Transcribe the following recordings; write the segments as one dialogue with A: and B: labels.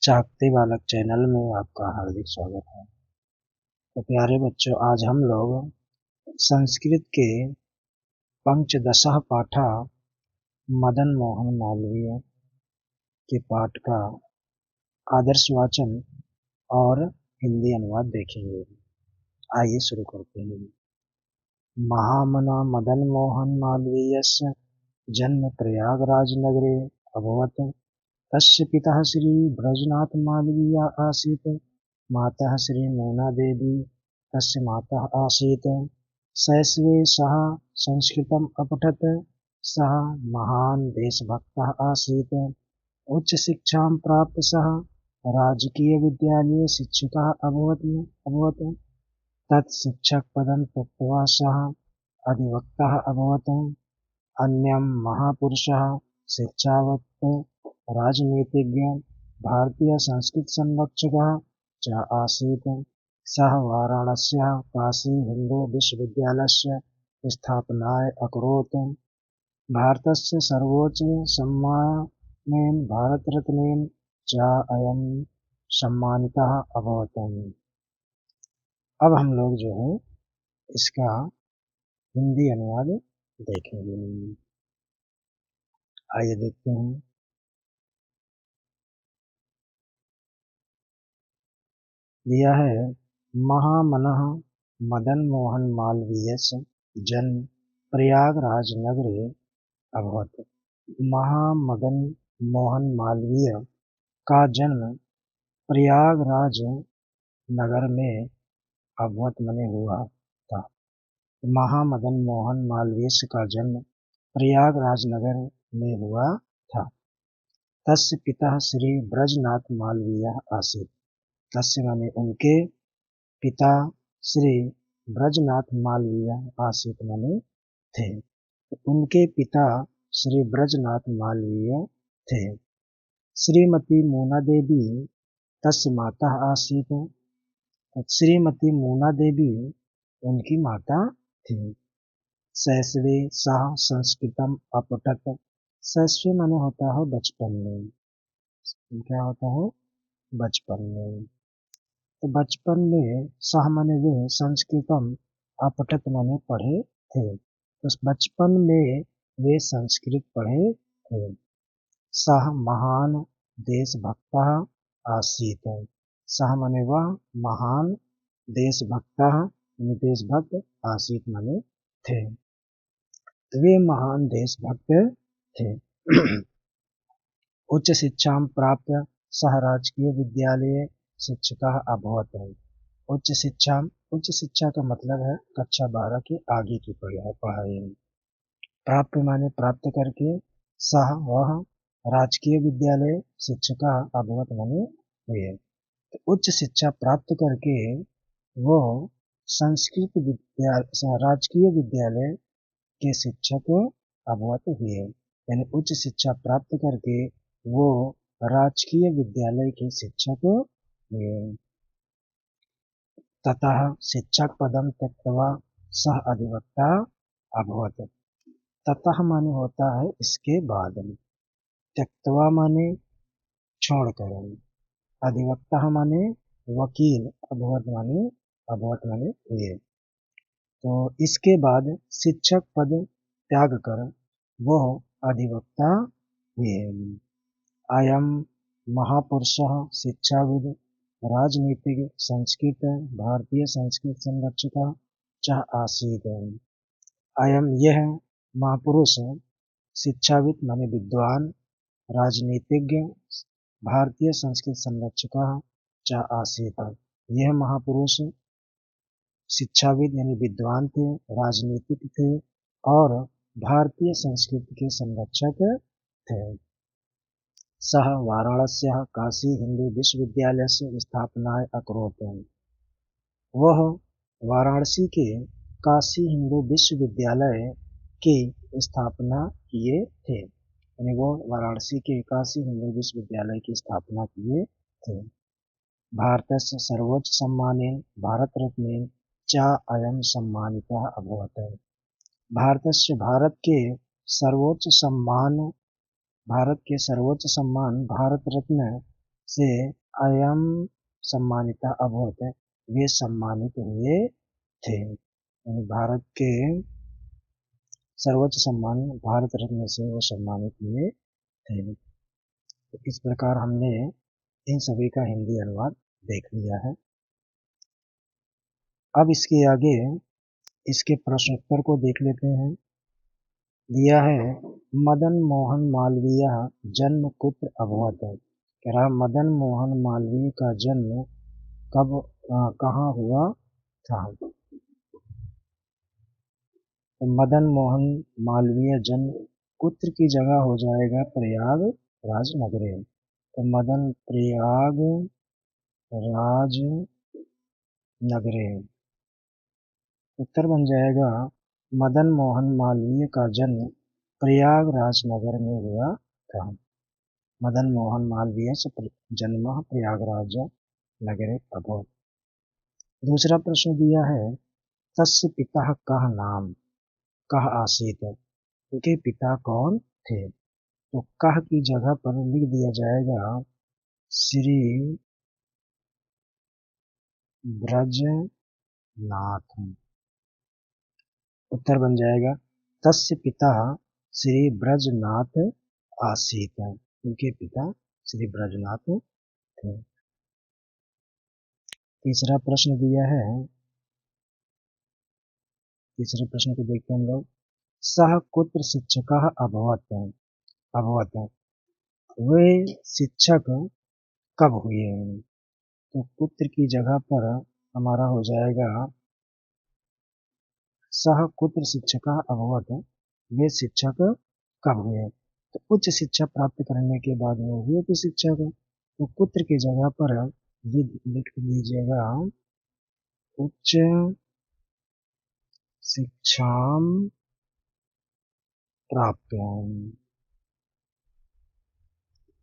A: चाकती बालक चैनल में आपका हार्दिक स्वागत है। तो प्यारे बच्चों, आज हम लोग संस्कृत के पंचदशः पाठा मदन मोहन मालवीय के पाठ का आदर्श वाचन और हिंदी अनुवाद देखेंगे। आइए शुरू करते हैं। महामना मदन मोहन मालवीयस्य जन्म प्रयागराज नगरे अभवत्। तस्य पिता श्री ब्रजनाथ मालवीय आसीत्। माता श्री मोना देवी तस्य माता आसीत्। शैशवे सः संस्कृतम् अपठत्। सः महान् देशभक्तः आसीत्। उच्चशिक्षां प्राप्य सः राजकीयविद्यालये शिक्षकः अभवत्। तत्शिक्षकपदं त्यक्त्वा सः अधिवक्ता अभवत्। अन्यं महापुरुषः शिक्षावत् राजनीतिज्ञ भारतीय संस्कृत संरक्षकः च आसीत्। सः वाराणस्याः काशी हिन्दू विश्वविद्यालयस्य स्थापनाय अकरोत्। भारतस्य सर्वोच्च सम्मानेन भारतरत्नेन च अयं सम्मानितः अभवत्। अब हम लोग जो है इसका हिंदी अनुवाद देखेंगे। आइए देखते हैं। दिया है महामनः मदन मोहन मालवीयस्य जन्म प्रयागराज नगरे अभवत्। महामदन मोहन मालवीय का जन्म प्रयागराज नगर में अभवत् माने हुआ था। महामदन मोहन मालवीय का जन्म प्रयागराज नगर में हुआ था। तस्य पिता श्री ब्रजनाथ मालवीय आसीत्। तस्य माने उनके पिता श्री ब्रजनाथ मालवीय आसीत् माने थे। उनके पिता श्री ब्रजनाथ मालवीय थे। श्रीमती मोना देवी तस्य माता आसीत्। श्रीमती मोना देवी उनकी माता थी। शैशवे सः संस्कृतम अपठत्। शैशव माने होता है बचपन में। क्या होता है? बचपन में। तो बचपन में सः माने वे संस्कृतम अपठत् माने पढ़े थे। तो बचपन में वे संस्कृत पढ़े थे। सः महान देशभक्तः आसीत्। सः माने वह महान देशभक्तः देशभक्त आसीत् माने थे। वे महान देशभक्त थे। उच्च शिक्षां प्राप्य सः राजकीय विद्यालये शिक्षकः अभवत्। उच्च शिक्षा का मतलब है कक्षा 12 के आगे की पढ़ाई। प्राप्य माने प्राप्त करके, सह वह राजकीय विद्यालय शिक्षकः अभवत् माने हुए। तो उच्च शिक्षा प्राप्त करके वो राजकीय विद्यालय के शिक्षक अभवत् हुए। यानी उच्च शिक्षा प्राप्त करके वो राजकीय विद्यालय के शिक्षक हुए। ततः शिक्षक पदम त्यक्त्वा सह अधिवक्ता अभवत्। ततः माने होता है इसके बाद, त्यक्त्वा माने छोड़कर, अधिवक्ता माने वकील, अभवत् माने हुए। तो इसके बाद शिक्षक पद त्याग कर वह अधिवक्ता हुए। अयम महापुरुषः शिक्षाविद राजनीतिज्ञ संस्कृत भारतीय संस्कृत संरक्षकः च आसीत्। अयम यह महापुरुष शिक्षाविद माने विद्वान, राजनीतिज्ञ, भारतीय संस्कृत संरक्षकः च आसीत्। यह महापुरुष शिक्षाविद यानी विद्वान थे, राजनीतिक थे और भारतीय संस्कृति के संरक्षक थे। सः वाराणस्याः काशी हिंदू विश्वविद्यालयस्य स्थापनाय अकरोत्। वह वाराणसी के काशी हिंदू विश्वविद्यालय की स्थापना किए थे। यानी वो वाराणसी के काशी हिंदू विश्वविद्यालय की स्थापना किए थे। भारतस्य सर्वोच्च सम्मानेन भारतरत्नेन च अयं सम्मानितः अभवत्। भारत के सर्वोच्च सम्मान भारत रत्न से अयम सम्मानिता अभवत, वे सम्मानित हुए थे। यानी भारत के सर्वोच्च सम्मान भारत रत्न से वो सम्मानित हुए थे। तो इस प्रकार हमने इन सभी का हिंदी अनुवाद देख लिया है। अब इसके आगे इसके प्रश्नोत्तर को देख लेते हैं। दिया है मदन मोहन मालवीय जन्म कुत्र अभवत। कह रहा मदन मोहन मालवीय का जन्म कब कहाँ हुआ था। तो मदन मोहन मालवीय जन्म कुत्र की जगह हो जाएगा प्रयाग राज नगरे। तो मदन प्रयाग राज नगरे। उत्तर बन जाएगा मदन मोहन मालवीय का जन्म प्रयागराज नगर में हुआ था। मदन मोहन मालवीय से जन्म प्रयागराज नगरे अभवत। दूसरा प्रश्न दिया है तस्य पिता कह नाम कह आसीत। उनके पिता कौन थे। तो कह की जगह पर लिख दिया जाएगा श्री ब्रजनाथ। उत्तर बन जाएगा तस्य पिता श्री ब्रजनाथ आसीत। उनके पिता श्री ब्रजनाथ थे। तीसरा प्रश्न दिया है, तीसरे प्रश्न को देखते हैं हम लोग। सह कुत्र शिक्षक अभवत। अभवत वे शिक्षक कब हुए। तो पुत्र की जगह पर हमारा हो जाएगा सह कुत्र शिक्षक अभवत। वे शिक्षक कब हुए। तो उच्च शिक्षा प्राप्त करने के बाद वो हुए थे शिक्षक। तो पुत्र की जगह पर लिख लीजिएगा उच्च शिक्षा प्राप्त।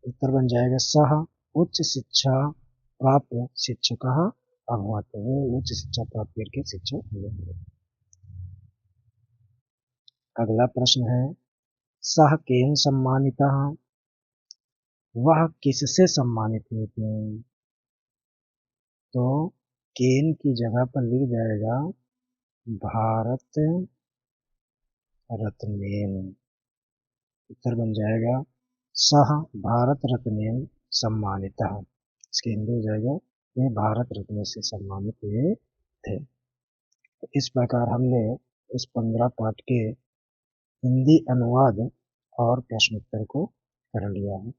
A: उत्तर बन जाएगा सह उच्च शिक्षा प्राप्त शिक्षक अभवत। वो उच्च शिक्षा प्राप्त करके शिक्षक हुए। अगला प्रश्न है सह केन सम्मानितः। वह किससे सम्मानित हुए थे। तो केन की जगह पर लिख जाएगा भारत रत्नेन। उत्तर बन जाएगा सह भारत रत्नेन सम्मानितः। इसके हिंदी हो जाएगा वे भारत रत्न से सम्मानित हुए थे। तो इस प्रकार हमने इस 15 पाठ के हिंदी अनुवाद और प्रश्नोत्तर को कर लिया है।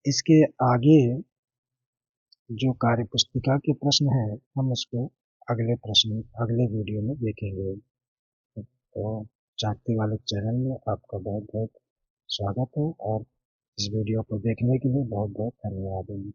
A: इसके आगे जो कार्य पुस्तिका के प्रश्न हैं हम उसको अगले वीडियो में देखेंगे। तो चाहते वाले चैनल में आपका बहुत बहुत स्वागत है और इस वीडियो को देखने के लिए बहुत बहुत धन्यवाद।